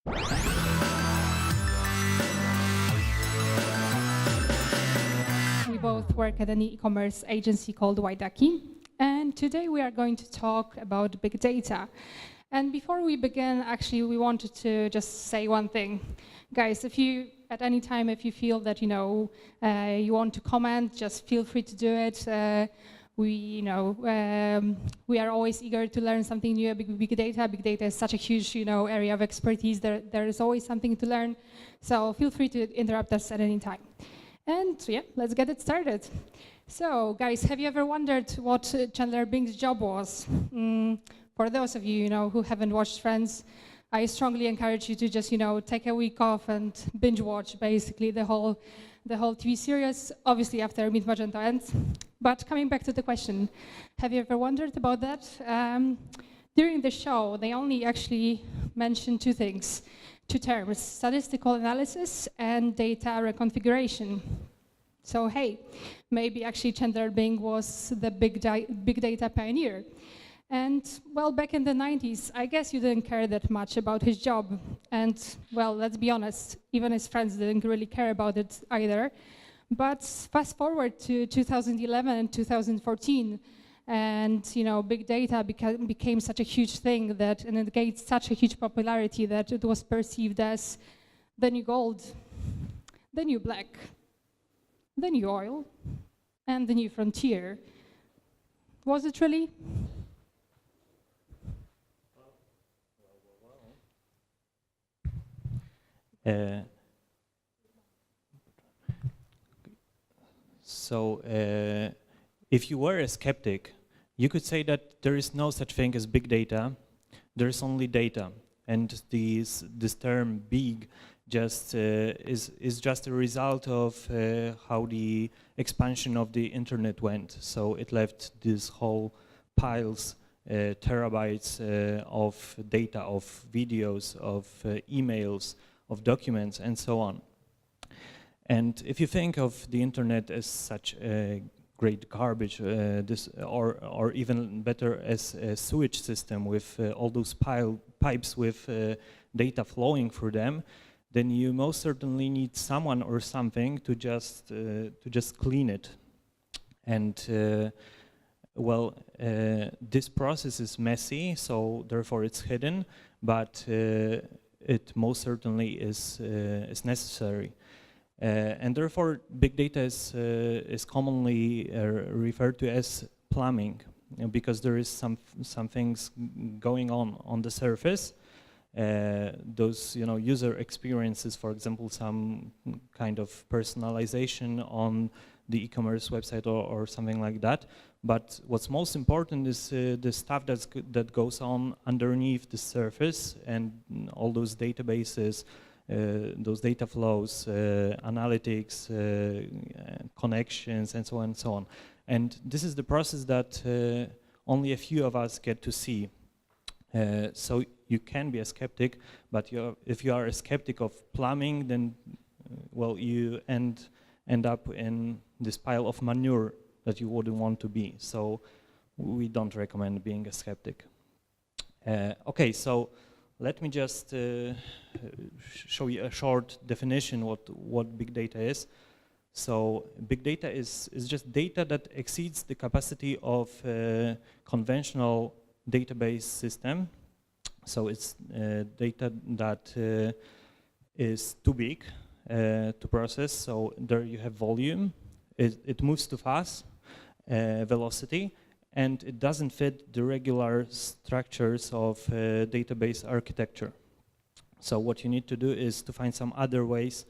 We both work at an e-commerce agency called Ducky, and today we are going to talk about big data. And before we begin, actually, we wanted to just say one thing. Guys, if you, at any time, if you feel that, you want to comment, just feel free to do it. We are always eager to learn something new about big data. Big data is such a huge, area of expertise. There is always something to learn. So feel free to interrupt us at any time. And yeah, let's get it started. So, guys, have you ever wondered what Chandler Bing's job was? For those of you, who haven't watched Friends, I strongly encourage you to just, take a week off and binge watch basically the whole TV series, obviously after Meet Magenta ends. But coming back to the question, have you ever wondered about that? During the show, they only actually mentioned two terms, statistical analysis and data reconfiguration. So hey, maybe actually Chandler Bing was the big data pioneer. And well, back in the 90s, I guess you didn't care that much about his job. And well, let's be honest, even his friends didn't really care about it either. But fast forward to 2011 and 2014, and big data became such a huge thing and it gained such a huge popularity that it was perceived as the new gold, the new black, the new oil, and the new frontier. Was it really? If you were a skeptic, you could say that there is no such thing as big data, there is only data. And this term big is just a result of how the expansion of the internet went. So it left these whole piles, terabytes of data, of videos, of emails, of documents, and so on. And if you think of the internet as such a great garbage, or even better as a sewage system with all those pipes with data flowing through them, then you most certainly need someone or something to just clean it. And this process is messy, so therefore it's hidden, but it most certainly is necessary. And therefore, big data is commonly referred to as plumbing, because there is some things going on the surface. Those user experiences, for example, some kind of personalization on the e-commerce website or something like that. But what's most important is the stuff that goes on underneath the surface, and all those databases, those data flows, analytics, connections, and so on and so on. And this is the process that only a few of us get to see. So you can be a skeptic, but if you are a skeptic of plumbing, then you end up in this pile of manure that you wouldn't want to be. So we don't recommend being a skeptic. Okay, so let me just show you a short definition what big data is. So big data is just data that exceeds the capacity of a conventional database system. So it's data that is too big to process. So there you have volume. It moves too fast, velocity, and it doesn't fit the regular structures of database architecture. So what you need to do is to find some other ways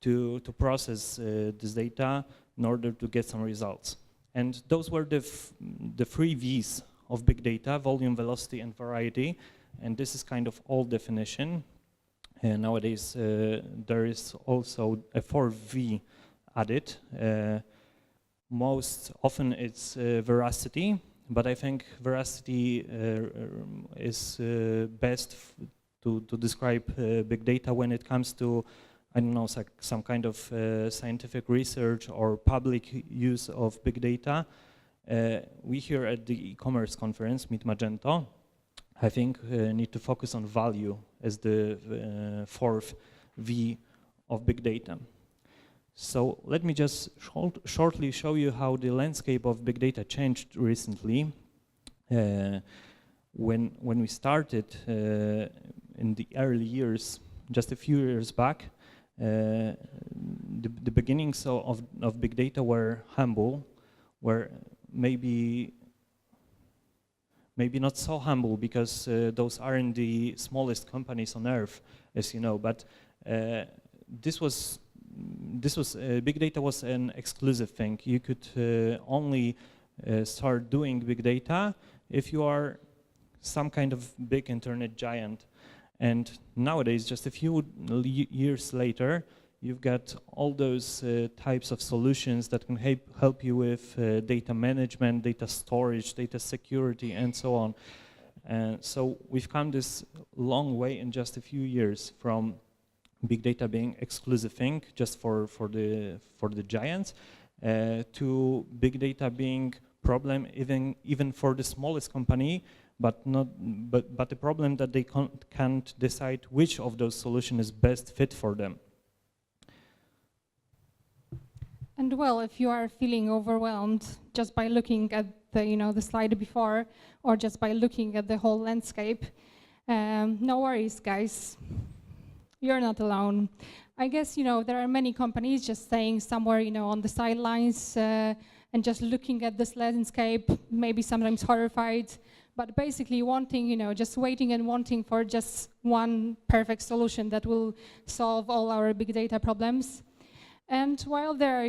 to process this data in order to get some results. And those were the three V's of big data: volume, velocity, and variety. And this is kind of old definition. Nowadays, there is also a 4V added. Most often it's veracity, but I think veracity is best to describe big data when it comes to, I don't know, some kind of scientific research or public use of big data. We here at the e-commerce conference, Meet Magenta, I think need to focus on value as the fourth V of big data. So let me just shortly show you how the landscape of big data changed recently. When we started in the early years, just a few years back, the beginnings of big data were humble, were maybe not so humble, because those aren't the smallest companies on earth, as you know, but this was big data was an exclusive thing. You could only start doing big data if you are some kind of big internet giant. And nowadays, just a few years later, you've got all those types of solutions that can help you with data management, data storage, data security, and so on. And so we've come this long way in just a few years from big data being exclusive thing just for the giants to big data being problem even for the smallest company, but a problem that they can't decide which of those solutions is best fit for them. And well, if you are feeling overwhelmed just by looking at the slide before, or just by looking at the whole landscape, no worries, guys. You're not alone. I guess there are many companies just staying somewhere on the sidelines and just looking at this landscape, maybe sometimes horrified, but basically wanting, just waiting and wanting for just one perfect solution that will solve all our big data problems. And while they're,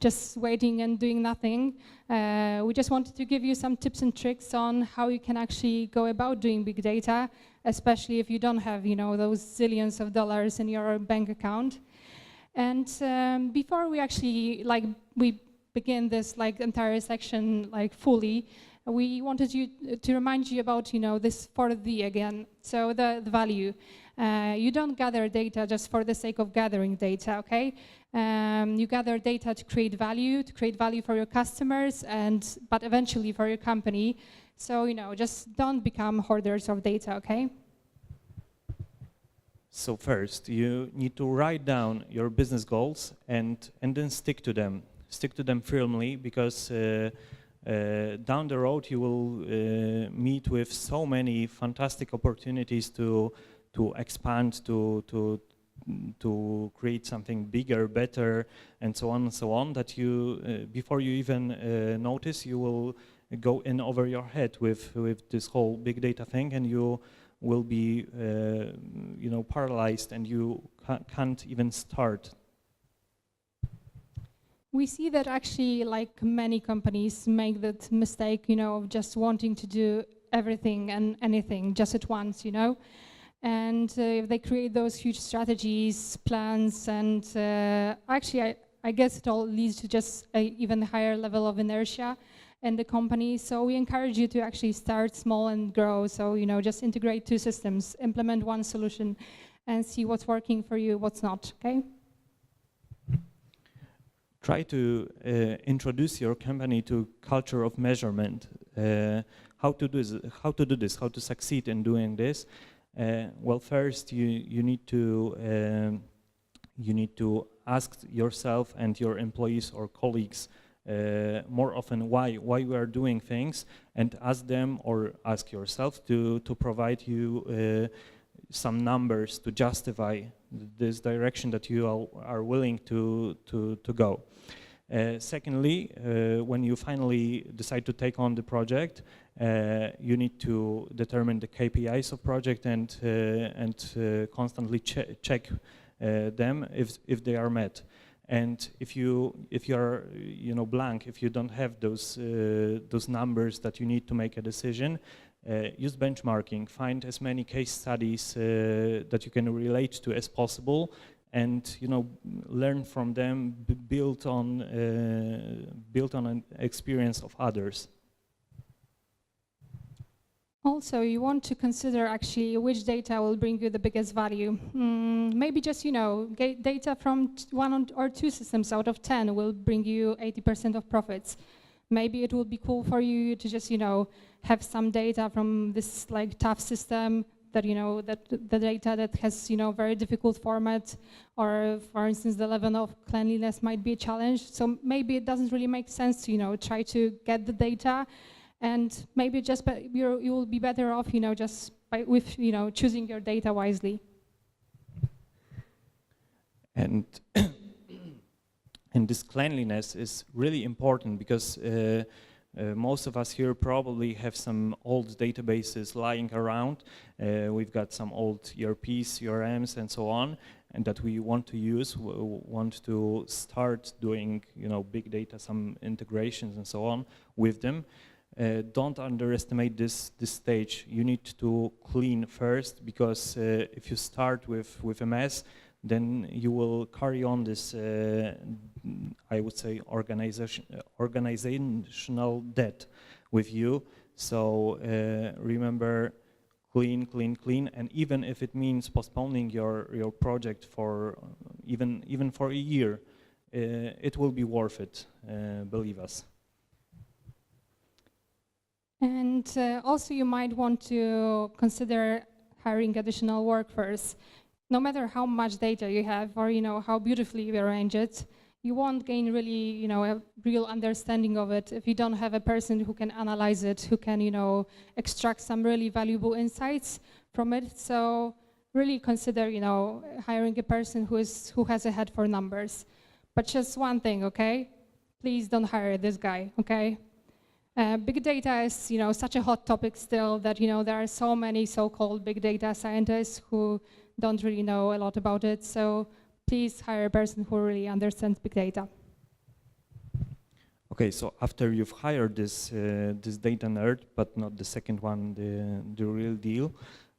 just waiting and doing nothing, we just wanted to give you some tips and tricks on how you can actually go about doing big data, especially if you don't have, those zillions of dollars in your bank account. And before we actually, we begin this, entire section, fully, we wanted to remind you about, this 4V again. So the value. You don't gather data just for the sake of gathering data, okay? You gather data to create value for your customers, but eventually for your company. So, just don't become hoarders of data, okay? So first, you need to write down your business goals and then stick to them. Stick to them firmly, because down the road you will meet with so many fantastic opportunities to expand, to create something bigger, better, and so on, that you, before you even notice, you will go in over your head with this whole big data thing, and you will be, paralyzed, and you can't even start. We see that actually, many companies make that mistake, of just wanting to do everything and anything just at once, And if they create those huge strategies, plans, and actually, I guess it all leads to just an even higher level of inertia in the company. So we encourage you to actually start small and grow. So, just integrate 2 systems, implement one solution, and see what's working for you, what's not, okay? Try to introduce your company to culture of measurement. How to do this, how to succeed in doing this. Well, first you need to ask yourself and your employees or colleagues more often why we are doing things, and ask them or ask yourself to provide you some numbers to justify this direction that you are willing to go. Secondly, when you finally decide to take on the project, you need to determine the KPIs of project and constantly check them if they are met. And if you are blank, if you don't have those numbers that you need to make a decision, use benchmarking. Find as many case studies that you can relate to as possible, and learn from them, built on an experience of others. Also, you want to consider actually which data will bring you the biggest value. Maybe just data from 1 or 2 systems out of 10 will bring you 80% of profits. Maybe it would be cool for you to just, have some data from this like tough system that, that the data that has, very difficult format, or for instance, the level of cleanliness might be a challenge. So maybe it doesn't really make sense to, try to get the data, and maybe just you will be better off, just with, choosing your data wisely. And and this cleanliness is really important because most of us here probably have some old databases lying around. We've got some old ERPs, CRMs, and so on, and that we want to use, want to start doing, big data, some integrations and so on with them. Don't underestimate this stage. You need to clean first, because if you start with a mess, then you will carry on this, I would say, organizational debt with you. So remember, clean, clean, clean, and even if it means postponing your project for even for a year, it will be worth it, believe us. And also you might want to consider hiring additional workforce. No matter how much data you have, or how beautifully you arrange it, you won't gain really a real understanding of it if you don't have a person who can analyze it, who can extract some really valuable insights from it. So really consider hiring a person who has a head for numbers. But just one thing, okay? Please don't hire this guy, okay? Big data is such a hot topic still that there are so many so-called big data scientists who don't really know a lot about it. So please hire a person who really understands big data. Okay, so after you've hired this data nerd, but not the second one, the real deal,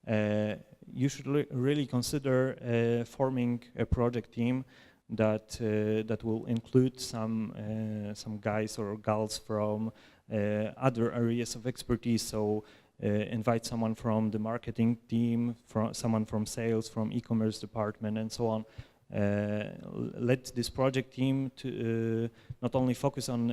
you should really consider forming a project team that will include some guys or gals from other areas of expertise. So invite someone from the marketing team, someone from sales, from e-commerce department, and so on. Let this project team to not only focus on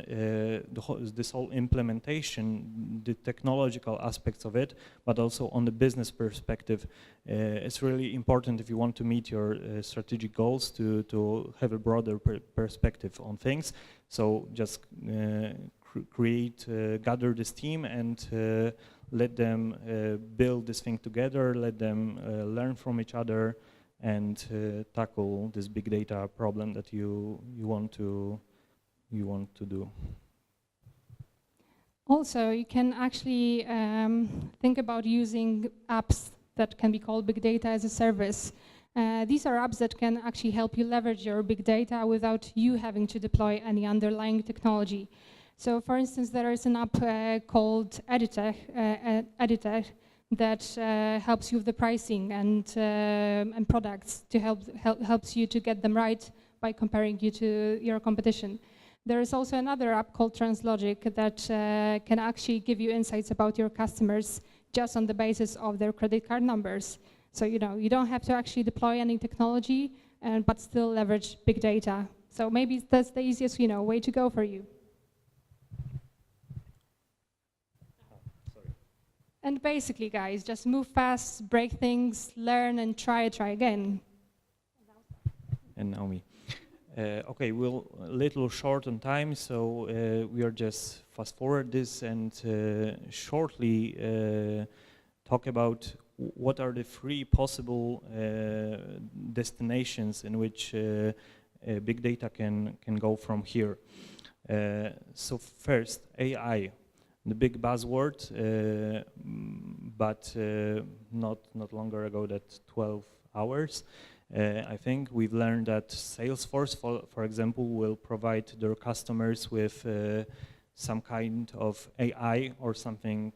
this whole implementation, the technological aspects of it, but also on the business perspective. It's really important if you want to meet your strategic goals to have a broader perspective on things. So just gather this team and let them build this thing together, let them learn from each other, and tackle this big data problem that you want to do. Also, you can actually think about using apps that can be called big data as a service. These are apps that can actually help you leverage your big data without you having to deploy any underlying technology. So, for instance, there is an app called Editech that helps you with the pricing and products, to helps you to get them right by comparing you to your competition. There is also another app called TransLogic that can actually give you insights about your customers just on the basis of their credit card numbers. So you don't have to actually deploy any technology, but still leverage big data. So maybe that's the easiest way to go for you. And basically, guys, just move fast, break things, learn, and try again. And now me. Okay, we're a little short on time, so we are just fast forward this and shortly talk about what are the 3 possible destinations in which big data can go from here. So first, AI. The big buzzword, but not longer ago that 12 hours. I think we've learned that Salesforce, for example, will provide their customers with some kind of AI or something,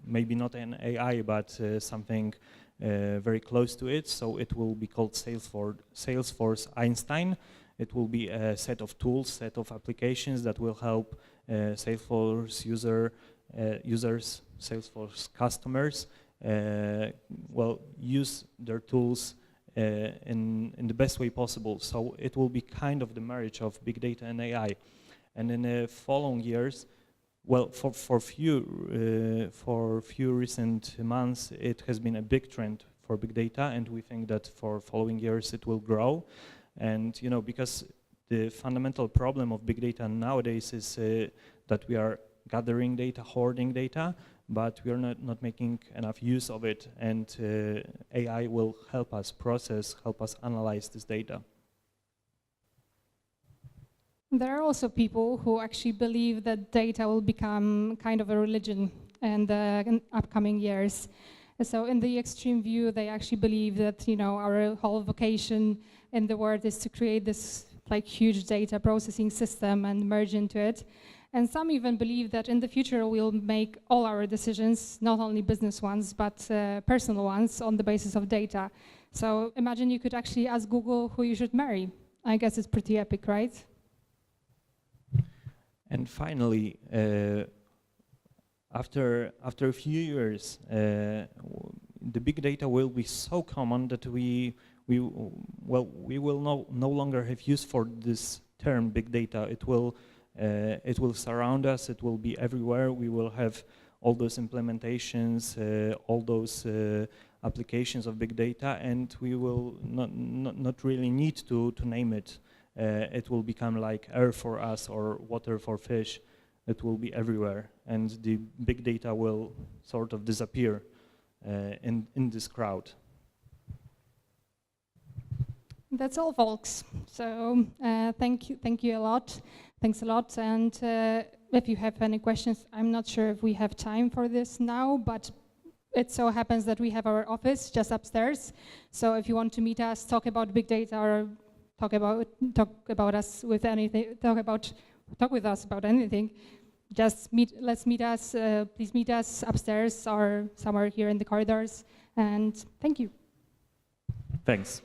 maybe not an AI, but something very close to it. So it will be called Salesforce Einstein. It will be a set of tools, set of applications that will help Salesforce users, Salesforce customers, use their tools in the best way possible. So it will be kind of the marriage of big data and AI. And in the following years, well, for few recent months, it has been a big trend for big data, and we think that for following years it will grow. And because the fundamental problem of big data nowadays is that we are gathering data, hoarding data, but we are not making enough use of it, and AI will help us process, help us analyze this data. There are also people who actually believe that data will become kind of a religion in the upcoming years. So in the extreme view, they actually believe that our whole vocation in the world is to create this huge data processing system and merge into it. And some even believe that in the future we'll make all our decisions, not only business ones, but personal ones on the basis of data. So imagine you could actually ask Google who you should marry. I guess it's pretty epic, right? And finally, after a few years, the big data will be so common that we will no longer have use for this term big data. It will surround us. It will be everywhere. We will have all those implementations, all those applications of big data, and we will not really need to name it. It will become like air for us or water for fish. It will be everywhere, and the big data will sort of disappear in this crowd. That's all, folks. So thank you a lot. Thanks a lot. And if you have any questions, I'm not sure if we have time for this now, but it so happens that we have our office just upstairs. So if you want to meet us, talk about big data, or talk about us with anything, talk with us about anything, let's meet us. Please meet us upstairs or somewhere here in the corridors. And thank you. Thanks.